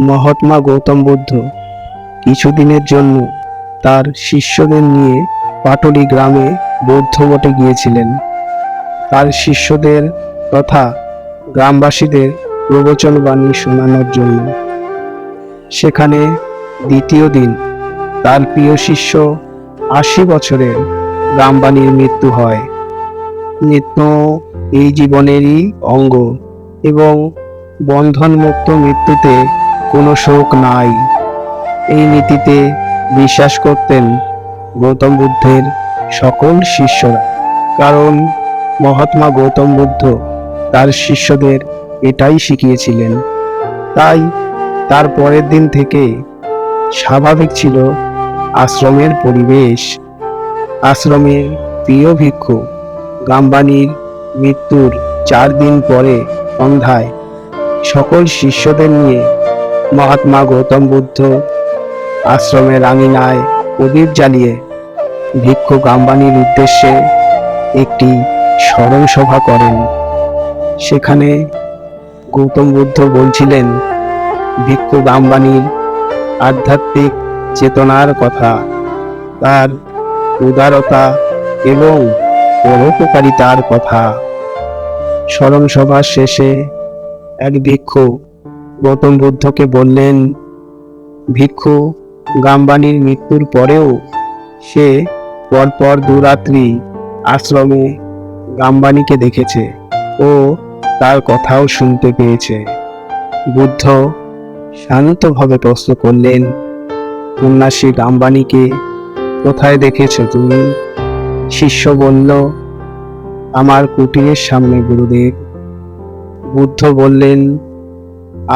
মহাত্মা গৌতম বুদ্ধ কিছুদিনের জন্য তার শিষ্যদের নিয়ে পাটলি গ্রামে বৌদ্ধ মঠে গিয়েছিলেন। তার শিষ্যদের তথা গ্রামবাসীদের প্রবচন বাণী শোনানোর জন্য। সেখানে দ্বিতীয় দিন তার প্রিয় শিষ্য ৮০ বছরের গ্রামবাণীর মৃত্যু হয়। মৃত্যু এই জীবনেরই অঙ্গ এবং বন্ধনমুক্ত মৃত্যুতে কোনো শোক নাই, এই নীতিতে বিশ্বাস করতেন গৌতম বুদ্ধের সকল শিষ্যরা। কারণ মহাত্মা গৌতম বুদ্ধ তার শিষ্যদের এটাই শিখিয়েছিলেন। তাই তার পরের দিন থেকে স্বাভাবিক ছিল আশ্রমের পরিবেশ। আশ্রমের প্রিয় ভিক্ষু গাম্বানির মৃত্যুর ৪ দিন পরে সন্ধ্যায় সকল শিষ্যদের নিয়ে মহাত্মা গৌতম বুদ্ধ আশ্রমের আঙিনায় প্রদীপ জ্বালিয়ে ভিক্ষু গাম্বানির উদ্দেশ্যে একটি স্মরণ সভা করেন। সেখানে গৌতম বুদ্ধ বলছিলেন ভিক্ষু গাম্বানির আধ্যাত্মিক চেতনার কথা, তার উদারতা এবং পরোপকারিতার কথা। স্মরণ সভার শেষে এক ভিক্ষু গৌতম বুদ্ধকে বললেন, ভিক্ষু গাম্বানির মৃত্যুর পরেও সে পরপর 2 রাত্রি আশ্রমে গাম্বানিকে দেখেছে ও তার কথাও শুনতে পেয়েছে। বুদ্ধ শান্তভাবে প্রশ্ন করলেন, সন্ন্যাসী গাম্বানিকে কোথায় দেখেছ তুমি? শিষ্য বলল, আমার কুটিরের সামনে গুরুদেব। বুদ্ধ বললেন,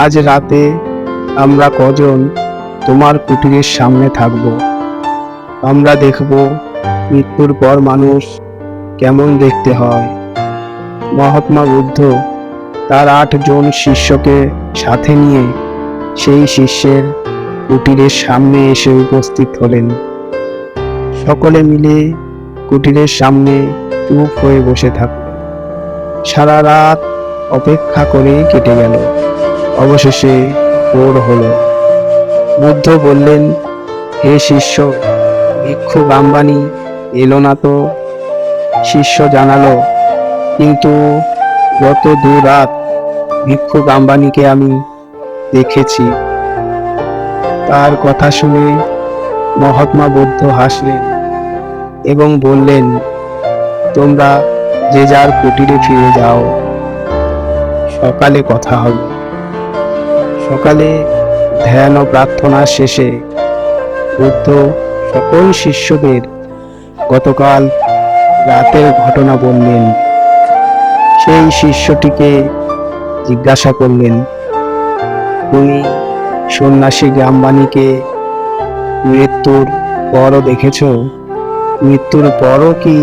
আজ রাতে আমরা কজন তোমার কুটিরের সামনে থাকব। আমরা দেখব মৃত্যুর পর মানুষ কেমন দেখতে হয়। মহাত্মা বুদ্ধ তার 8 জন শিষ্যকে সাথে নিয়ে সেই শিষ্যের কুটিরের সামনে এসে উপস্থিত হলেন। সকলে মিলে কুটিরের সামনে চুপ হয়ে বসে থাকল। সারা রাত অপেক্ষা করে কেটে গেল। অবশেষে ভোর হলো। বুদ্ধ বললেন, হে শিষ্য, ভিক্ষু গাম্বানি এলো না তো? শিষ্য জানালো, কিন্তু গত 2 রাত ভিক্ষু গাম্বানিকে আমি দেখেছি। তার কথা শুনে মহাত্মা বুদ্ধ হাসলেন এবং বললেন, তোমরা যে যার কুটিরে ফিরে যাও, সকালে কথা হবে। সকালে ধ্যান ও প্রার্থনা শেষে বুদ্ধ সকল শিষ্যদের গতকাল রাতের ঘটনা বললেন। সেই শিষ্যটিকে জিজ্ঞাসা করলেন, তুমি সন্ন্যাসী গাম্বানিকে মৃত্যুর পরও দেখেছ? মৃত্যুর পরও কি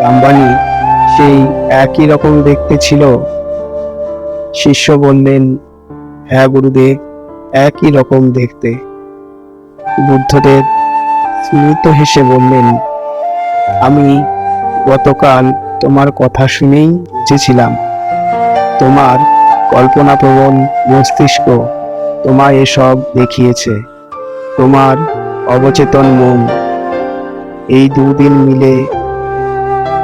গাম্বানি সেই একই রকম দেখতে ছিল? শিষ্য বললেন, হ্যাঁ গুরুদেব, একই রকম দেখতে। বুদ্ধদেব স্মিত হেসে বললেন, আমি গতকাল তোমার কথা শুনেই বুঝেছিলাম তোমার কল্পনাপ্রবণ মস্তিষ্ক তোমায় এসব দেখিয়েছে। তোমার অবচেতন মন এই 2 দিন মিলে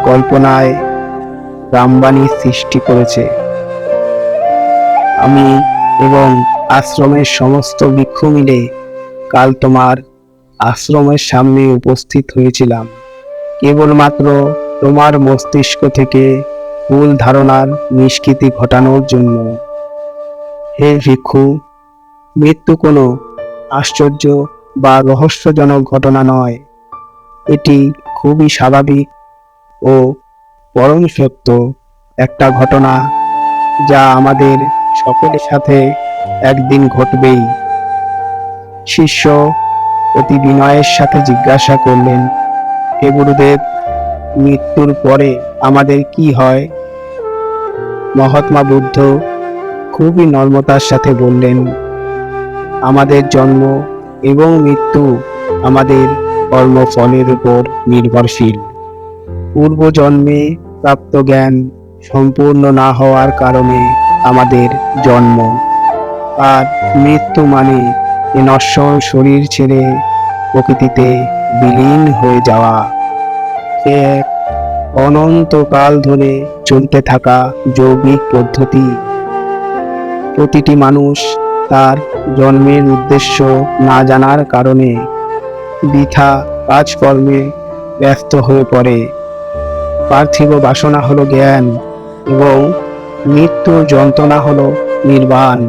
কল্পনায় গাম্বানির সৃষ্টি করেছে। আমি এবং আশ্রমের সমস্ত ভিক্ষু মিলে কাল তোমার আশ্রমের সামনে উপস্থিত হয়েছিলাম কেবলমাত্র তোমার মস্তিষ্ক থেকে ভুল ধারণার নিষ্কৃতি ঘটানোর জন্য। হে ভিক্ষু, মৃত্যু কোনো আশ্চর্য বা রহস্যজনক ঘটনা নয়। এটি খুবই স্বাভাবিক ও পরম সত্য একটা ঘটনা, যা আমাদের সকলের সাথে একদিন ঘটবেই। শিষ্য অতি বিনয়ের সাথে জিজ্ঞাসা করলেন, হে গুরুদেব, মৃত্যুর পরে আমাদের কি হয়? মহাত্মা বুদ্ধ খুবই নম্রতার সাথে বললেন, আমাদের জন্ম এবং মৃত্যু আমাদের কর্মফলের উপর নির্ভরশীল। পূর্বজন্মে প্রাপ্ত জ্ঞান সম্পূর্ণ না হওয়ার কারণে আমাদের জন্ম। আর মৃত্যু মানে এ নশ্বর শরীর ছেড়ে প্রকৃতিতে বিলীন হয়ে যাওয়া। এক অনন্তকাল ধরে চলতে থাকা যৌগিক পদ্ধতি। প্রতিটি মানুষ তার জন্মের উদ্দেশ্য না জানার কারণে বৃথা কাজকর্মে ব্যস্ত হয়ে পড়ে। পার্থিব বাসনা হলো জ্ঞান এবং মৃত্যুর যন্ত্রণা হলো নির্বাণ।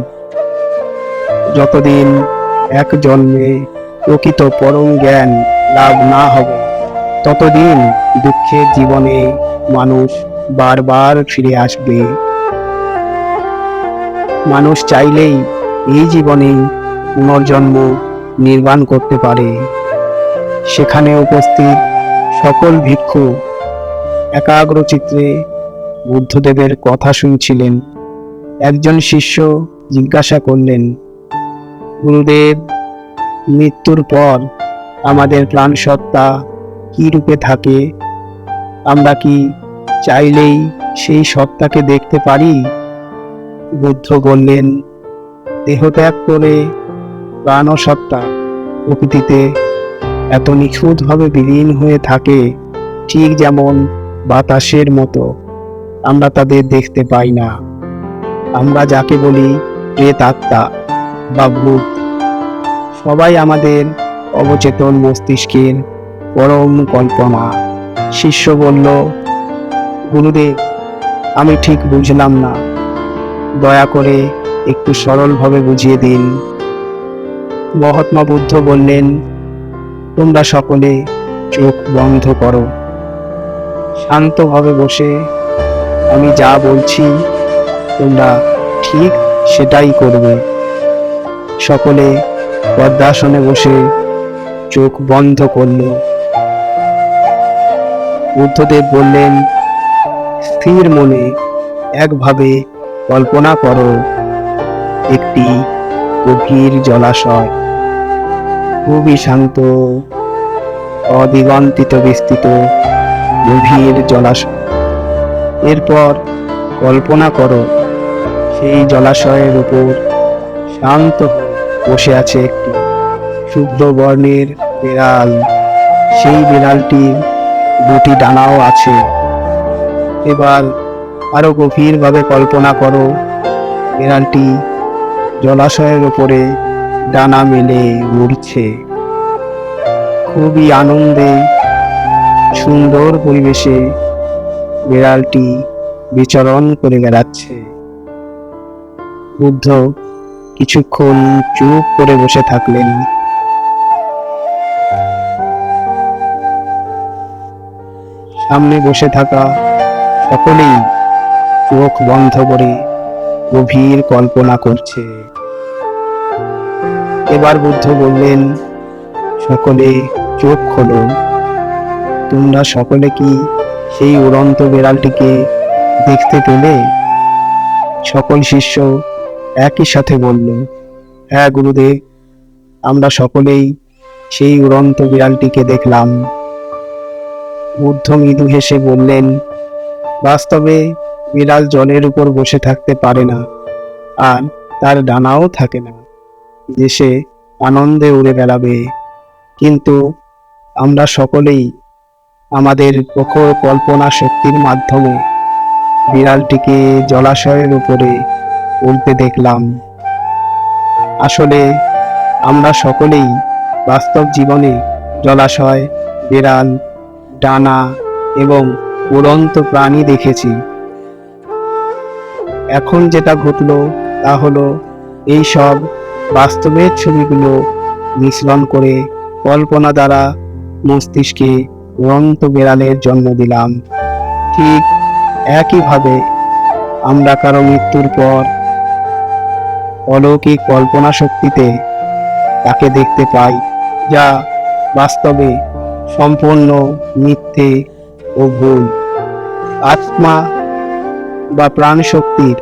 যতদিন এক জন্মে প্রকৃত পরম জ্ঞান লাভ না হবে, ততদিন দুঃখের জীবনে মানুষ বারবার ফিরে আসবে। মানুষ চাইলেই এই জীবনে পুনর্জন্ম নির্মাণ করতে পারে। সেখানে উপস্থিত সকল ভিক্ষু একাগ্রচিত্তে বুদ্ধদেবের কথা শুনছিলেন। একজন শিষ্য জিজ্ঞাসা করলেন, গুরুদেব, মৃত্যুর পর আমাদের প্রাণসত্তা কি রূপে থাকে? আমরা কি চাইলেই সেই সত্তাকে দেখতে পারি? বুদ্ধ বললেন, দেহত্যাগ করে প্রাণসত্তা প্রকৃতিতে এত নিখুঁতভাবে বিলীন হয়ে থাকে, ঠিক যেমন বাতাসের মতো আমরা তাদের দেখতে পাই না। আমরা যাকে বলি প্রেতাত্মা বা ভূত, সবাই আমাদের অবচেতন মস্তিষ্কের পরম কল্পনা। শিষ্য বলল, গুরুদেব, আমি ঠিক বুঝলাম না, দয়া করে একটু সরলভাবে বুঝিয়ে দিন। মহাত্মা বুদ্ধ বললেন, তোমরা সকলে চোখ বন্ধ করো, শান্তভাবে বসে আমি যা বলছি তোমরা ঠিক সেটাই করবে। সকলে পদ্মাসনে বসে চোখ বন্ধ করল। বুদ্ধদেব বললেন, স্থির মনে একভাবে কল্পনা করো, একটি গভীর জলাশয়, খুবই শান্ত, অদিগন্তিত বিস্তৃত গভীর জলাশয়। এরপর কল্পনা করো, সেই জলাশয়ের উপর শান্ত বসে আছে একটি শুভ্র বর্ণের বিড়াল। সেই বিড়ালটির দুটি ডানাও আছে। এবার আরো গভীরভাবে কল্পনা করো, বিড়ালটি জলাশয়ের উপরে ডানা মেলে উড়ছে। খুবই আনন্দে সুন্দর পরিবেশে বিড়ালটি বিচরণ করে বেড়াচ্ছে। বুদ্ধ কিছুক্ষণ চুপ করে বসে থাকলেন। সামনে বসে থাকা সকলেই চোখ বন্ধ করে গভীর কল্পনা করছে। এবার বুদ্ধ বললেন, সকলে চোখ খোলো। তোমরা সকলে কি সেই উড়ন্ত বিড়ালটিকে দেখতে পেলে? সকল শিষ্য একই সাথে বলল, হ্যাঁ গুরুদেব, আমরা সকলেই সেই উড়ন্ত বিড়ালটিকে দেখলাম। বুদ্ধ মৃদু হেসে বললেন, বাস্তবে বিড়াল জলের উপর বসে থাকতে পারে না, আর তার ডানাও থাকে না যে সে আনন্দে উড়ে বেড়াবে। কিন্তু আমরা সকলেই আমাদের প্রখর কল্পনা শক্তির মাধ্যমে বিড়ালটিকে জলাশয়ের উপরে উড়তে দেখলাম। আসলে আমরা সকলেই বাস্তব জীবনে জলাশয়, বিড়াল, ডানা এবং উড়ন্ত প্রাণী দেখেছি। এখন যেটা ঘটল তা হলো এই সব বাস্তবের ছবিগুলো মিশ্রণ করে কল্পনা দ্বারা মস্তিষ্কে উড়ন্ত বিড়ালের জন্ম দিলাম। ঠিক একইভাবে আমরা কারো মৃত্যুর পর অলৌকিক কল্পনা শক্তিতে তাকে দেখতে পাই, যা বাস্তবে সম্পূর্ণ মিথ্যে ও ভুল। আত্মা বা প্রাণ শক্তির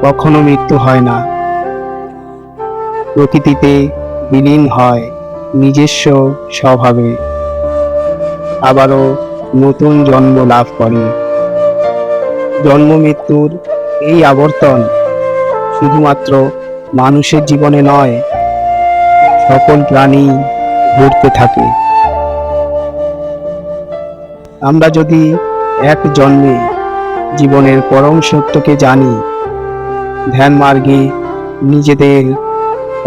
কখনো মৃত্যু হয় না, প্রকৃতিতে বিলীন হয় নিজস্ব স্বভাবে, আবারও নতুন জন্ম লাভ করে। জন্ম মৃত্যুর এই আবর্তন শুধুমাত্র মানুষের জীবনে নয়, সকল প্রাণী ঘুরতে থাকে। আমরা যদি এক জন্মে জীবনের পরম সত্যকে জানি, ধ্যান মার্গে নিজেদের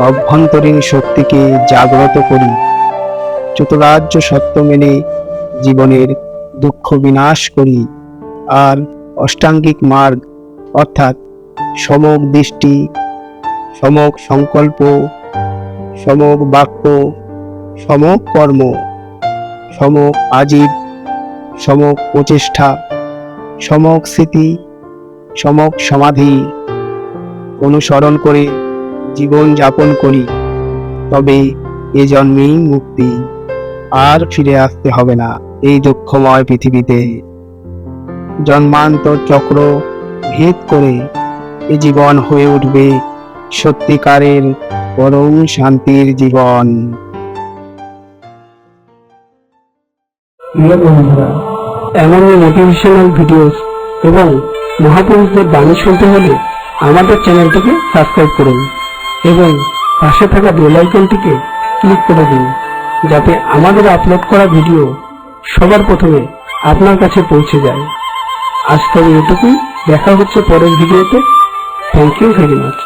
অভ্যন্তরীণ শক্তিকে জাগ্রত করি, চতুরার্য সত্য মেনে জীবনের দুঃখ বিনাশ করি, আর অষ্টাঙ্গিক মার্গ অর্থাৎ সমক দৃষ্টি, সমক সংকল্প, সমক বাক্য, সমক কর্ম, সমক আজীব, সমক প্রচেষ্টা, সমক স্মৃতি, সমক সমাধি অনুসরণ করে জীবন যাপন করি, তবে এ জন্মেই মুক্তি। আর ফিরে আসতে হবে না এই দুঃখময় পৃথিবীতে। জন্মান্তর চক্র ভেদ করে এ জীবন হয়ে উঠবে সত্যিকারের পরম শান্তির জীবন। প্রিয় বন্ধুরা, এমনই মোটিভেশনাল ভিডিওস এবং মহাপুরুষদের বাণী শুনতে হলে আমাদের চ্যানেলটিকে সাবস্ক্রাইব করুন এবং পাশে থাকা বেল আইকনটিকে ক্লিক করে দিন, যাতে আমাদের আপলোড করা ভিডিও সবার প্রথমে আপনার কাছে পৌঁছে যায়। আজ তবে এটুকুই, দেখা হচ্ছে পরের ভিডিওতে। Thank you very much.